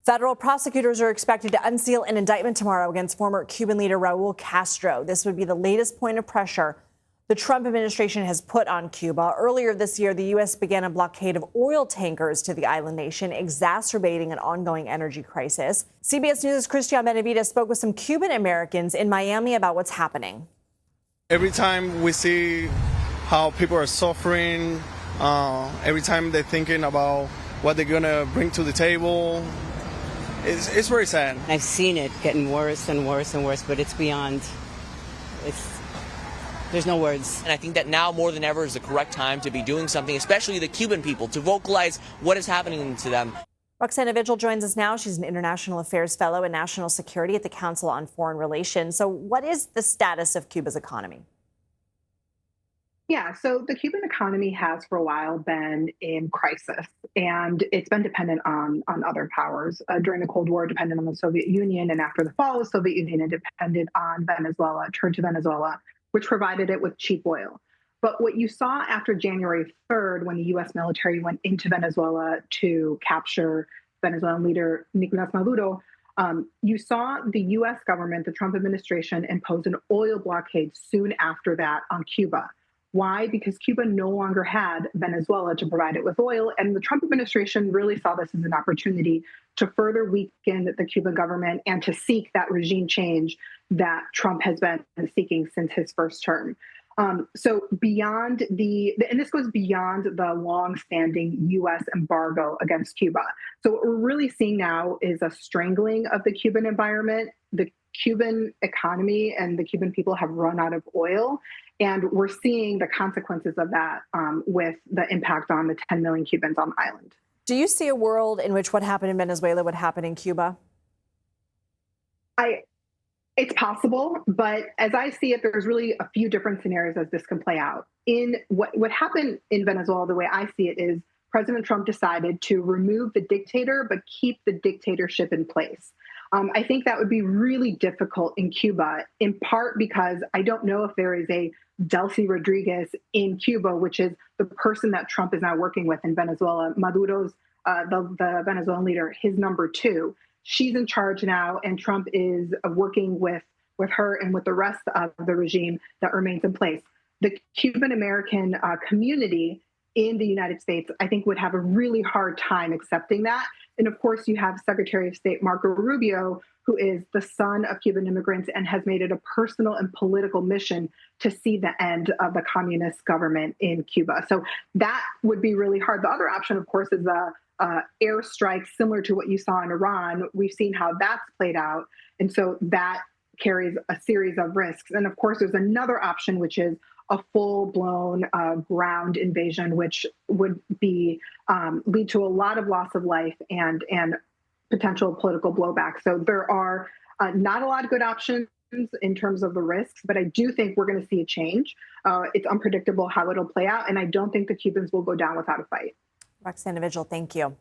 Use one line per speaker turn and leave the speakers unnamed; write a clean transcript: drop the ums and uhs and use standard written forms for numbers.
Federal prosecutors are expected to unseal an indictment tomorrow against former Cuban leader Raul Castro. This would be the latest point of pressure the Trump administration has put on Cuba. Earlier this year, the U.S. began a blockade of oil tankers to the island nation, exacerbating an ongoing energy crisis. CBS News' Christian Benavides spoke with some Cuban Americans in Miami about what's happening.
Every time we see how people are suffering, every time they're thinking about what they're going to bring to the table, it's very sad.
I've seen it getting worse and worse and worse, but it's beyond. There's no words.
And I think that now more than ever is the correct time to be doing something, especially the Cuban people, to vocalize what is happening to them.
Roxanna Vigil joins us now. She's an international affairs fellow in national security at the Council on Foreign Relations. So what is the status of Cuba's economy?
Yeah, so the Cuban economy has for a while been in crisis, and it's been dependent on other powers. During the Cold War, dependent on the Soviet Union, and after the fall of the Soviet Union, it depended on Venezuela, turned to Venezuela, which provided it with cheap oil. But what you saw after January 3rd, when the U.S. military went into Venezuela to capture Venezuelan leader Nicolas Maduro, you saw the U.S. government, the Trump administration, impose an oil blockade soon after that on Cuba. Why? Because Cuba no longer had Venezuela to provide it with oil. And the Trump administration really saw this as an opportunity to further weaken the Cuban government and to seek that regime change that Trump has been seeking since his first term. So beyond and this goes beyond the longstanding U.S. embargo against Cuba. So what we're really seeing now is a strangling of the Cuban environment. The Cuban economy and the Cuban people have run out of oil. And we're seeing the consequences of that with the impact on the 10 million Cubans on the island.
Do you see a world in which what happened in Venezuela would happen in Cuba?
It's possible, but as I see it, there's really a few different scenarios as this can play out. In what happened in Venezuela, the way I see it is President Trump decided to remove the dictator, but keep the dictatorship in place. I think that would be really difficult in Cuba, in part because I don't know if there is a Delcy Rodriguez in Cuba, which is the person that Trump is now working with in Venezuela. Maduro's, the Venezuelan leader, his number two. She's in charge now, and Trump is working with her and with the rest of the regime that remains in place. The Cuban American community in the United States, I think, would have a really hard time accepting that. And of course, you have Secretary of State Marco Rubio, who is the son of Cuban immigrants and has made it a personal and political mission to see the end of the communist government in Cuba. So that would be really hard. The other option, of course, is a airstrike similar to what you saw in Iran. We've seen how that's played out. And so that carries a series of risks. And of course, there's another option, which is a full-blown ground invasion, which would be lead to a lot of loss of life and potential political blowback. So there are not a lot of good options in terms of the risks, but I do think we're going to see a change. It's unpredictable how it'll play out, and I don't think the Cubans will go down without a fight.
Roxanna Vigil, thank you.